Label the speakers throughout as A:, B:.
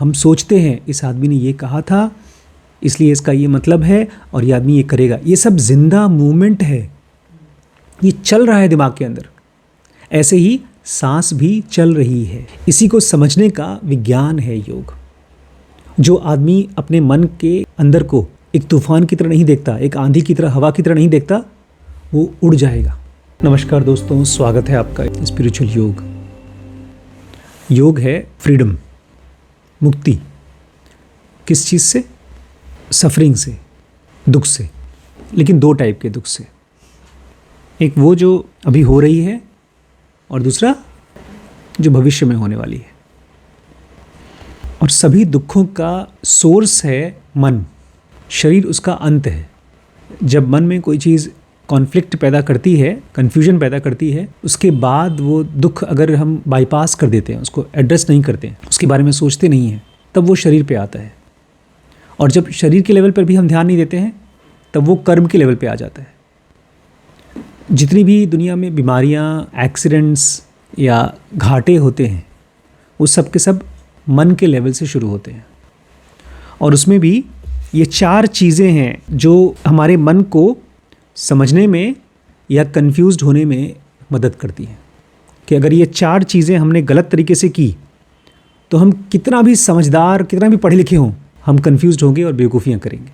A: हम सोचते हैं इस आदमी ने ये कहा था, इसलिए इसका ये मतलब है और ये आदमी ये करेगा। ये सब जिंदा मूवमेंट है, ये चल रहा है दिमाग के अंदर। ऐसे ही सांस भी चल रही है। इसी को समझने का विज्ञान है योग। जो आदमी अपने मन के अंदर को एक तूफान की तरह नहीं देखता, एक आंधी की तरह, हवा की तरह नहीं देखता, वो उड़ जाएगा। नमस्कार दोस्तों, स्वागत है आपका स्पिरिचुअल योग। योग है फ्रीडम, मुक्ति। किस चीज़ से? सफरिंग से, दुख से। लेकिन दो टाइप के दुख से, एक वो जो अभी हो रही है और दूसरा जो भविष्य में होने वाली है। और सभी दुखों का सोर्स है मन, शरीर उसका अंत है। जब मन में कोई चीज़ कॉन्फ्लिक्ट पैदा करती है, कन्फ्यूजन पैदा करती है, उसके बाद वो दुख अगर हम बाईपास कर देते हैं, उसको एड्रेस नहीं करते हैं, उसके बारे में सोचते नहीं हैं, तब वो शरीर पे आता है। और जब शरीर के लेवल पर भी हम ध्यान नहीं देते हैं, तब वो कर्म के लेवल पे आ जाता है। जितनी भी दुनिया में बीमारियाँ, एक्सीडेंट्स या घाटे होते हैं, वो सब के सब मन के लेवल से शुरू होते हैं। और उसमें भी ये चार चीज़ें हैं जो हमारे मन को समझने में या कंफ्यूज्ड होने में मदद करती हैं। कि अगर ये चार चीज़ें हमने गलत तरीके से की, तो हम कितना भी समझदार, कितना भी पढ़े लिखे हों, हम कंफ्यूज्ड होंगे और बेवकूफ़ियाँ करेंगे।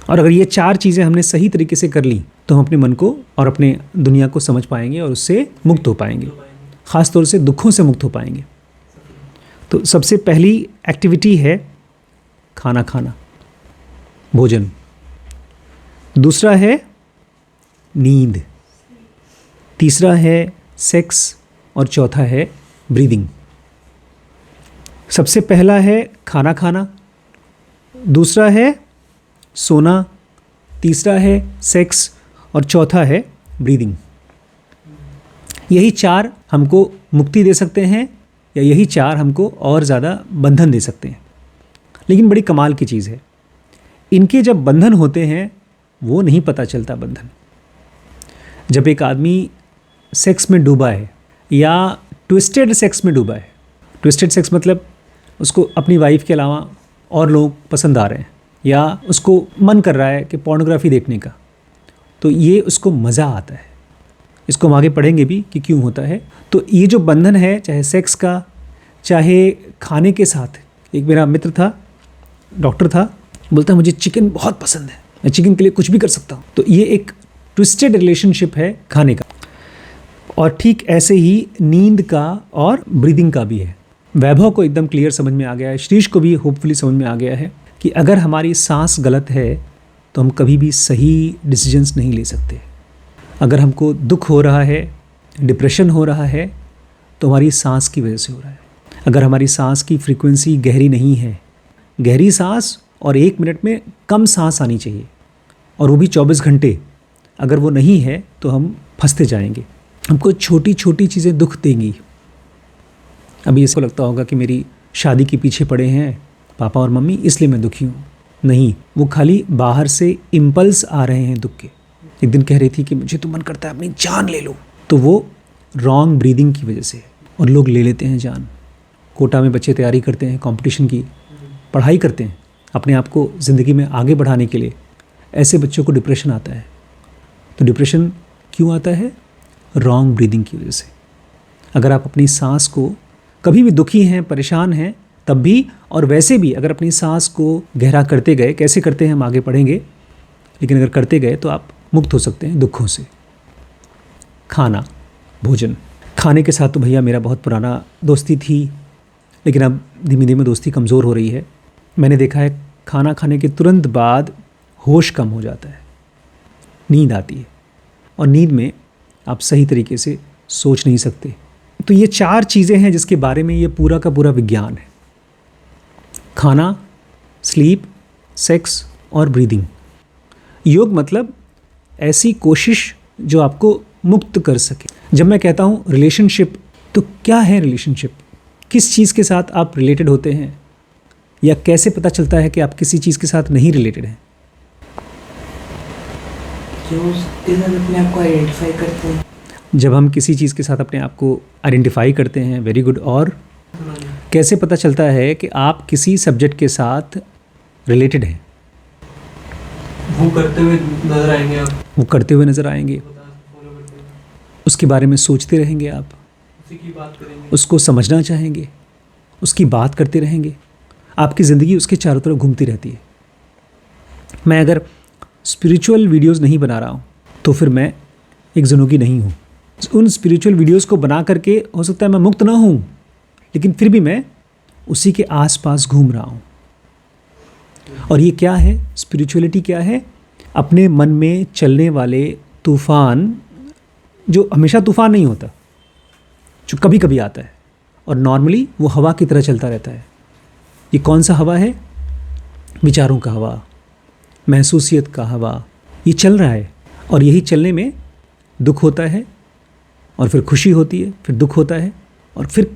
A: और अगर ये चार चीज़ें हमने सही तरीके से कर ली, तो हम अपने मन को और अपने दुनिया को समझ पाएंगे और उससे मुक्त हो पाएंगे। ख़ास तौर से दुखों से मुक्त हो पाएंगे। तो सबसे पहली एक्टिविटी है खाना खाना, भोजन। दूसरा है नींद, तीसरा है सेक्स और चौथा है ब्रीदिंग। सबसे पहला है खाना खाना, दूसरा है सोना, तीसरा है सेक्स और चौथा है ब्रीदिंग। यही चार हमको मुक्ति दे सकते हैं या यही चार हमको और ज़्यादा बंधन दे सकते हैं। लेकिन बड़ी कमाल की चीज़ है, इनके जब बंधन होते हैं वो नहीं पता चलता बंधन। जब एक आदमी सेक्स में डूबा है या ट्विस्टेड सेक्स में डूबा है, ट्विस्टेड सेक्स मतलब उसको अपनी वाइफ के अलावा और लोग पसंद आ रहे हैं, या उसको मन कर रहा है कि पोर्नोग्राफी देखने का, तो ये उसको मज़ा आता है। इसको हम आगे पढ़ेंगे भी कि क्यों होता है। तो ये जो बंधन है, चाहे सेक्स का, चाहे खाने के साथ। एक मेरा मित्र था, डॉक्टर था, बोलता है मुझे चिकन बहुत पसंद है, मैं चिकन के लिए कुछ भी कर सकता हूँ। तो ये एक ट्विस्टेड रिलेशनशिप है खाने का। और ठीक ऐसे ही नींद का और ब्रीदिंग का भी है। वैभव को एकदम क्लियर समझ में आ गया है, श्रीश को भी होपफुली समझ में आ गया है कि अगर हमारी सांस गलत है तो हम कभी भी सही डिसीजंस नहीं ले सकते। अगर हमको दुख हो रहा है, डिप्रेशन हो रहा है, तो हमारी सांस की वजह से हो रहा है। अगर हमारी सांस की फ्रीक्वेंसी गहरी नहीं है, गहरी सांस और 1 मिनट में कम सांस आनी चाहिए, और वो भी 24 घंटे, अगर वो नहीं है तो हम फंसते जाएंगे। हमको छोटी छोटी चीज़ें दुख देंगी। अभी इसको लगता होगा कि मेरी शादी के पीछे पड़े हैं पापा और मम्मी, इसलिए मैं दुखी हूँ। नहीं, वो खाली बाहर से इम्पल्स आ रहे हैं दुख के। एक दिन कह रही थी कि मुझे तो मन करता है अपनी जान ले लो, तो वो रॉन्ग ब्रीदिंग की वजह से है। और लोग ले लेते हैं जान। कोटा में बच्चे तैयारी करते हैं कंपटीशन की, पढ़ाई करते हैं अपने आप को ज़िंदगी में आगे बढ़ाने के लिए। ऐसे बच्चों को डिप्रेशन आता है। तो डिप्रेशन क्यों आता है? रॉन्ग ब्रीदिंग की वजह से। अगर आप अपनी सांस को, कभी भी दुखी हैं, परेशान हैं, तब भी और वैसे भी अगर अपनी सांस को गहरा करते गए, कैसे करते हैं हम आगे पढ़ेंगे, लेकिन अगर करते गए तो आप मुक्त हो सकते हैं दुखों से। खाना, भोजन। खाने के साथ तो भैया मेरा बहुत पुराना दोस्ती थी, लेकिन अब धीमे धीमे दोस्ती कमज़ोर हो रही है। मैंने देखा है खाना खाने के तुरंत बाद होश कम हो जाता है, नींद आती है, और नींद में आप सही तरीके से सोच नहीं सकते। तो ये चार चीज़ें हैं जिसके बारे में ये पूरा का पूरा विज्ञान है। खाना, स्लीप, सेक्स और ब्रीदिंग। योग मतलब ऐसी कोशिश जो आपको मुक्त कर सके। जब मैं कहता हूँ रिलेशनशिप, तो क्या है रिलेशनशिप? किस चीज़ के साथ आप रिलेटेड होते हैं, या कैसे पता चलता है कि आप किसी चीज़ के साथ नहीं रिलेटेड हैं?
B: जो उसके साथ अपने आप को आइडेंटिफाई करते हैं।
A: जब हम किसी चीज़ के साथ अपने आप को आइडेंटिफाई करते हैं, वेरी गुड। और कैसे पता चलता है कि आप किसी सब्जेक्ट के साथ रिलेटेड हैं?
C: वो करते हुए नजर आएंगे आप,
A: वो करते हुए नज़र आएंगे,
C: फॉलो करते हुए
A: उसके बारे में सोचते रहेंगे आप,
C: उसी की बात करेंगे।
A: उसको समझना चाहेंगे, उसकी बात करते रहेंगे, आपकी ज़िंदगी उसके चारों तरफ घूमती रहती है। मैं अगर स्पिरिचुअल वीडियोस नहीं बना रहा हूँ तो फिर मैं एक ज़िंदगी नहीं हूँ। उन स्पिरिचुअल वीडियोस को बना करके हो सकता है मैं मुक्त ना हूँ, लेकिन फिर भी मैं उसी के आसपास घूम रहा हूँ। और ये क्या है? स्पिरिचुअलिटी क्या है? अपने मन में चलने वाले तूफ़ान, जो हमेशा तूफ़ान नहीं होता, जो कभी कभी आता है, और नॉर्मली वो हवा की तरह चलता रहता है। ये कौन सा हवा है? विचारों का हवा, महसूसियत का हवा। ये चल रहा है, और यही चलने में दुख होता है, और फिर खुशी होती है, फिर दुख होता है, और फिर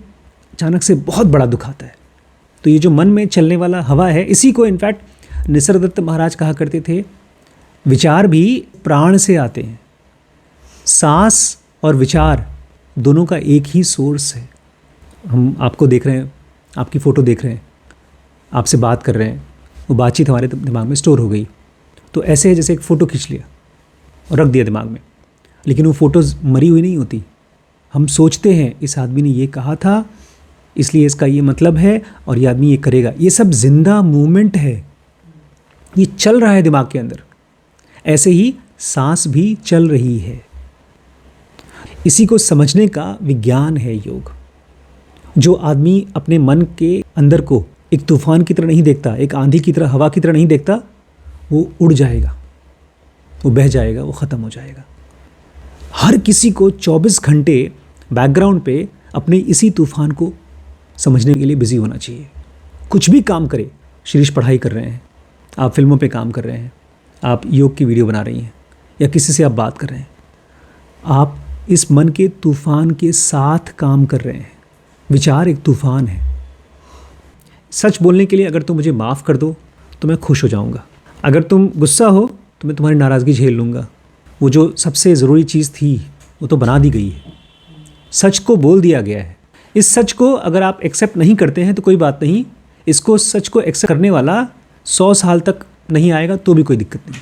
A: अचानक से बहुत बड़ा दुख आता है। तो ये जो मन में चलने वाला हवा है, इसी को इनफैक्ट निसर्गदत्त महाराज कहा करते थे, विचार भी प्राण से आते हैं। सांस और विचार दोनों का एक ही सोर्स है। हम आपको देख रहे हैं, आपकी फ़ोटो देख रहे हैं, आपसे बात कर रहे हैं, वो बातचीत हमारे दिमाग में स्टोर हो गई। तो ऐसे है जैसे एक फ़ोटो खींच लिया और रख दिया दिमाग में, लेकिन वो फ़ोटोज़ मरी हुई नहीं होती। हम सोचते हैं इस आदमी ने ये कहा था, इसलिए इसका ये मतलब है, और ये आदमी ये करेगा। ये सब जिंदा मूवमेंट है, ये चल रहा है दिमाग के अंदर। ऐसे ही सांस भी चल रही है। इसी को समझने का विज्ञान है योग। जो आदमी अपने मन के अंदर को एक तूफान की तरह नहीं देखता, एक आंधी की तरह, हवा की तरह नहीं देखता, वो उड़ जाएगा, वो बह जाएगा, वो ख़त्म हो जाएगा। हर किसी को 24 घंटे बैकग्राउंड पे अपने इसी तूफान को समझने के लिए बिजी होना चाहिए। कुछ भी काम करे, शिरीष पढ़ाई कर रहे हैं, आप फिल्मों पे काम कर रहे हैं, आप योग की वीडियो बना रही हैं, या किसी से आप बात कर रहे हैं, आप इस मन के तूफान के साथ काम कर रहे हैं। विचार एक तूफान है। सच बोलने के लिए अगर तुम मुझे माफ़ कर दो तो मैं खुश हो जाऊंगा। अगर तुम गुस्सा हो तो मैं तुम्हारी नाराज़गी झेल लूँगा। वो जो सबसे ज़रूरी चीज़ थी वो तो बना दी गई है। सच को बोल दिया गया है। इस सच को अगर आप एक्सेप्ट नहीं करते हैं तो कोई बात नहीं, इसको सच को एक्सेप्ट करने वाला 100 साल तक नहीं आएगा तो भी कोई दिक्कत नहीं।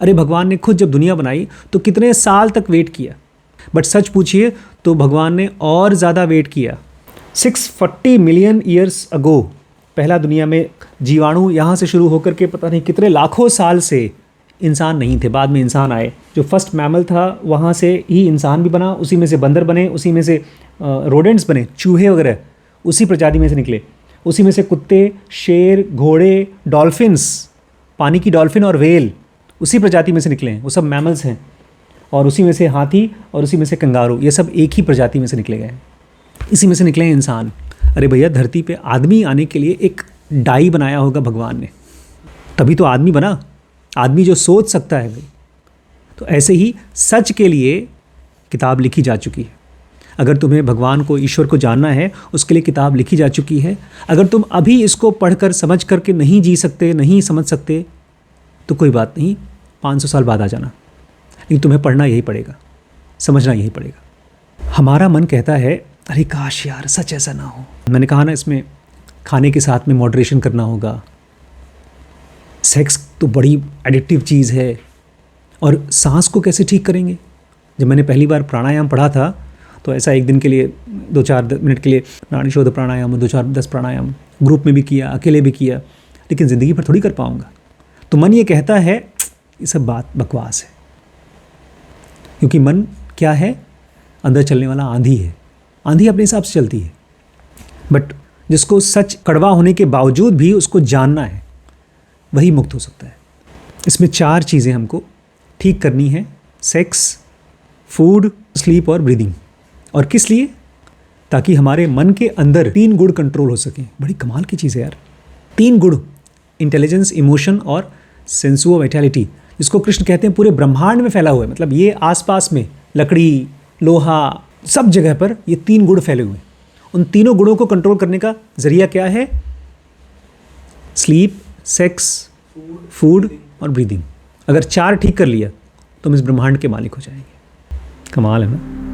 A: अरे भगवान ने खुद जब दुनिया बनाई तो कितने साल तक वेट किया, बट सच पूछिए तो भगवान ने और ज़्यादा वेट किया। 640 मिलियन ईयर्स अगो पहला दुनिया में जीवाणु यहाँ से शुरू होकर के पता नहीं कितने लाखों साल से इंसान नहीं थे, बाद में इंसान आए। जो फर्स्ट मैमल था वहाँ से ही इंसान भी बना, उसी में से बंदर बने, उसी में से रोडेंट्स बने, चूहे वगैरह उसी प्रजाति में से निकले, उसी में से कुत्ते, शेर, घोड़े, डॉल्फिन्स, पानी की डॉल्फिन और व्हेल उसी प्रजाति में से निकले हैं, वो सब मैमल्स हैं। और उसी में से हाथी और उसी में से कंगारू, ये सब एक ही प्रजाति में से निकले गए हैं, इसी में से निकले हैं इंसान। अरे भैया, धरती पे आदमी आने के लिए एक डाई बनाया होगा भगवान ने, तभी तो आदमी बना। आदमी जो सोच सकता है भाई। तो ऐसे ही सच के लिए किताब लिखी जा चुकी है। अगर तुम्हें भगवान को, ईश्वर को जानना है, उसके लिए किताब लिखी जा चुकी है। अगर तुम अभी इसको पढ़कर समझ करके नहीं जी सकते, नहीं समझ सकते, तो कोई बात नहीं, 500 साल बाद आ जाना, लेकिन तुम्हें पढ़ना यही पड़ेगा, समझना यही पड़ेगा। हमारा मन कहता है अरे काश यार सच ऐसा ना हो। मैंने कहा ना, इसमें खाने के साथ में मॉडरेशन करना होगा। सेक्स तो बड़ी एडिक्टिव चीज़ है। और सांस को कैसे ठीक करेंगे? जब मैंने पहली बार प्राणायाम पढ़ा था तो ऐसा एक दिन के लिए 2-4 मिनट के लिए नाड़ी शोध प्राणायाम, 2-4-10 प्राणायाम ग्रुप में भी किया, अकेले भी किया, लेकिन ज़िंदगी भर थोड़ी कर पाऊँगा। तो मन ये कहता है ये सब बात बकवास है, क्योंकि मन क्या है? अंदर चलने वाला आंधी है। आंधी अपने हिसाब से चलती है, बट जिसको सच कड़वा होने के बावजूद भी उसको जानना है, वही मुक्त हो सकता है। इसमें 4 चीज़ें हमको ठीक करनी है: सेक्स, फूड, स्लीप और ब्रीदिंग। और किस लिए? ताकि हमारे मन के अंदर 3 गुण कंट्रोल हो सकें। बड़ी कमाल की चीज़ है यार, 3 गुण: इंटेलिजेंस, इमोशन और सेंसुओ वाइटैलिटी, जिसको कृष्ण कहते हैं पूरे ब्रह्मांड में फैला हुआ है। मतलब ये आसपास में लकड़ी, लोहा, सब जगह पर ये 3 गुण फैले हुए हैं। उन तीनों गुणों को कंट्रोल करने का जरिया क्या है? स्लीप, सेक्स, फूड और ब्रीदिंग। अगर 4 ठीक कर लिया तो हम इस ब्रह्मांड के मालिक हो जाएंगे। कमाल है ना।